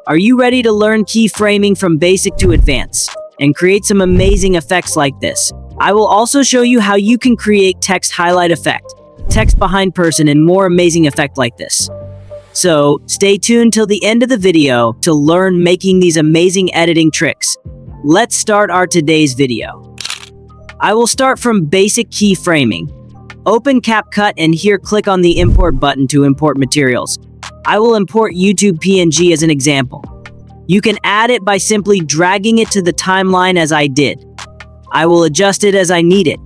Are you ready to learn keyframing from basic to advanced and create some amazing effects like this? I will also show you how you can create text highlight effect, text behind person, and more amazing effect like this. So stay tuned till the end of the video to learn making these amazing editing tricks. Let's start our today's video. I will start from basic keyframing. Open Capcut and here click on the import button to import materials. I will import YouTube PNG as an example. You can add it by simply dragging it to the timeline as I did. I will adjust it as I need it.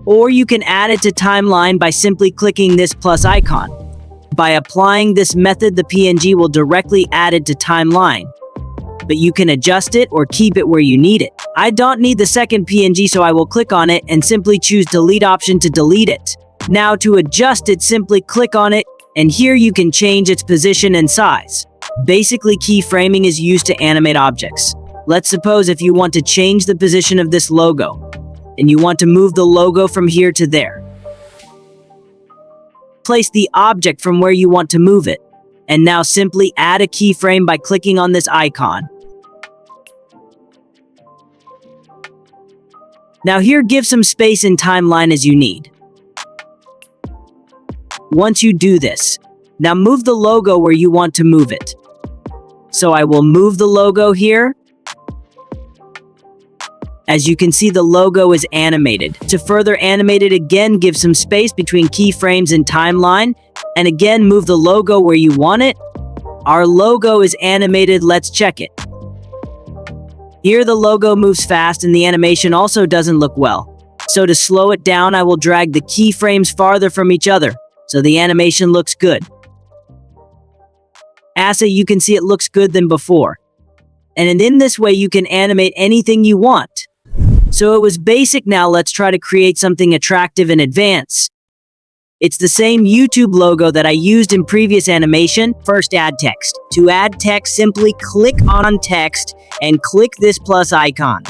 Or you can add it to timeline by simply clicking this plus icon. By applying this method, the PNG will directly add it to timeline. But you can adjust it or keep it where you need it. I don't need the second PNG, so I will click on it and simply choose delete option to delete it. Now to adjust it, simply click on it, and here you can change its position and size. Basically, keyframing is used to animate objects. Let's suppose if you want to change the position of this logo, and you want to move the logo from here to there. Place the object from where you want to move it, and now simply add a keyframe by clicking on this icon. Now here, give some space in timeline as you need. Once you do this, now move the logo where you want to move it. So I will move the logo here. As you can see, the logo is animated. To further animate it again, give some space between keyframes and timeline, and again move the logo where you want it. Our logo is animated, let's check it. Here the logo moves fast and the animation also doesn't look well. So to slow it down, I will drag the keyframes farther from each other, so the animation looks good. As you can see, it looks good than before. And in this way you can animate anything you want. So it was basic, now let's try to create something attractive and advanced. It's the same YouTube logo that I used in previous animation. First, add text. To add text, simply click on text and click this plus icon.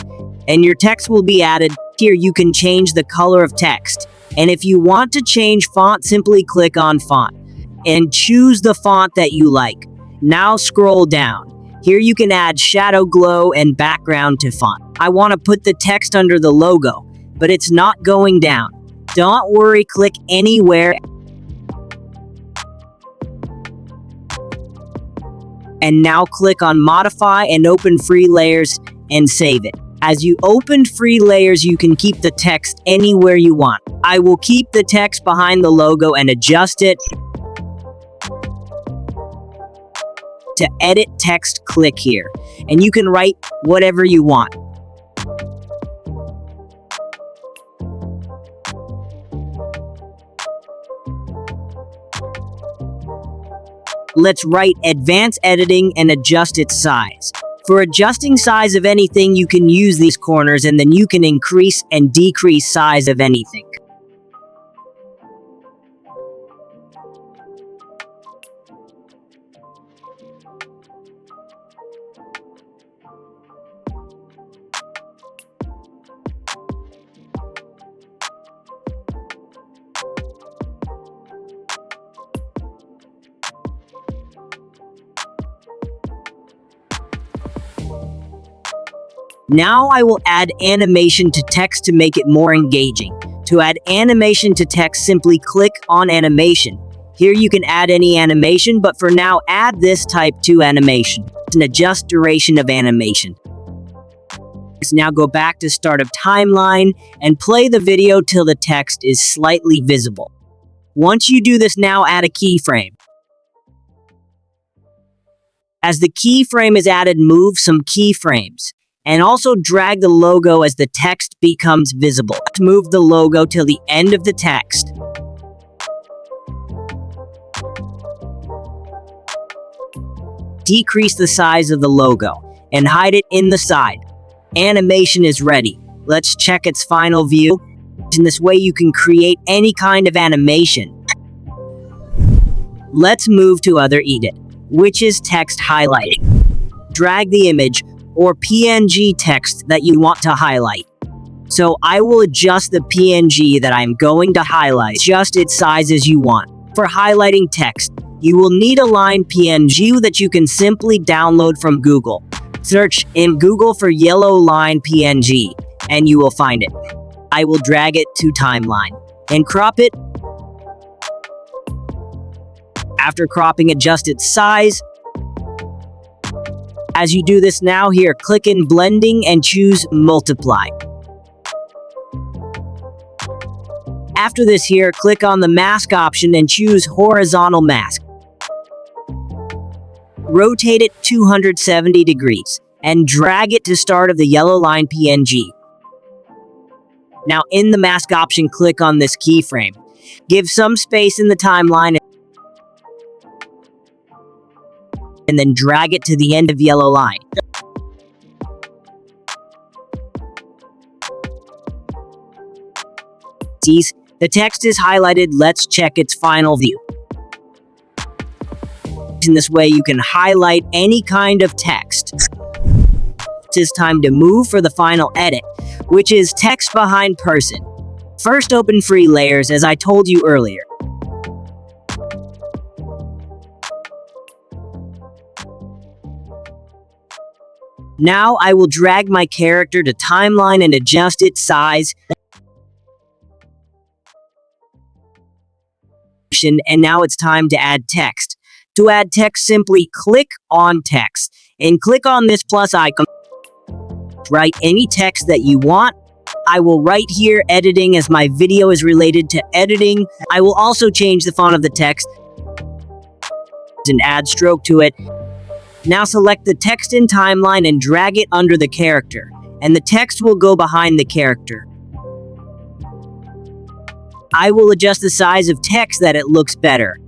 And your text will be added. Here you can change the color of text. And if you want to change font, simply click on font and choose the font that you like. Now scroll down. Here you can add shadow, glow, and background to font. I want to put the text under the logo, but it's not going down. Don't worry, click anywhere. And now click on modify and open free layers and save it. As you opened free layers, you can keep the text anywhere you want. I will keep the text behind the logo and adjust it. To edit text, click here, and you can write whatever you want. Let's write advanced editing and adjust its size. For adjusting size of anything, you can use these corners and then you can increase and decrease size of anything. Now I will add animation to text to make it more engaging. To add animation to text, simply click on animation. Here you can add any animation, but for now add this type to animation and adjust duration of animation. Now go back to start of timeline and play the video till the text is slightly visible. Once you do this, now add a keyframe. As the keyframe is added, move some keyframes. And also drag the logo as the text becomes visible. Move the logo till the end of the text. Decrease the size of the logo and hide it in the side. Animation is ready. Let's check its final view. In this way you can create any kind of animation. Let's move to other edit, which is text highlighting. Drag the image or PNG text that you want to highlight. So I will adjust the PNG that I'm going to highlight, adjust its size as you want. For highlighting text, you will need a line PNG that you can simply download from Google. Search in Google for yellow line PNG, and you will find it. I will drag it to timeline and crop it. After cropping, adjust its size. As you do this now, here, click in blending and choose multiply. After this here, click on the mask option and choose horizontal mask. Rotate it 270 degrees and drag it to start of the yellow line PNG. Now in the mask option, click on this keyframe. Give some space in the timeline and then drag it to the end of yellow line. The text is highlighted. Let's check its final view. In this way, you can highlight any kind of text. It is time to move for the final edit, which is text behind person. First, open free layers, as I told you earlier. Now I will drag my character to timeline and adjust its size. And now it's time to add text. To add text, simply click on text and click on this plus icon. Write any text that you want. I will write here editing, as my video is related to editing. I will also change the font of the text and add stroke to it. Now select the text in timeline and drag it under the character, and the text will go behind the character. I will adjust the size of text that it looks better.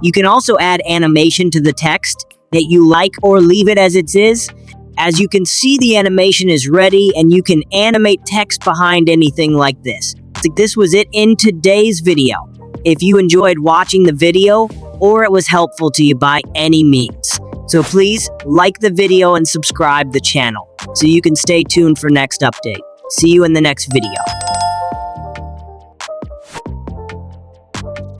You can also add animation to the text that you like or leave it as it is. As you can see, the animation is ready and you can animate text behind anything like this. This was it in today's video. If you enjoyed watching the video or it was helpful to you by any means, so please like the video and subscribe the channel so you can stay tuned for next update. See you in the next video.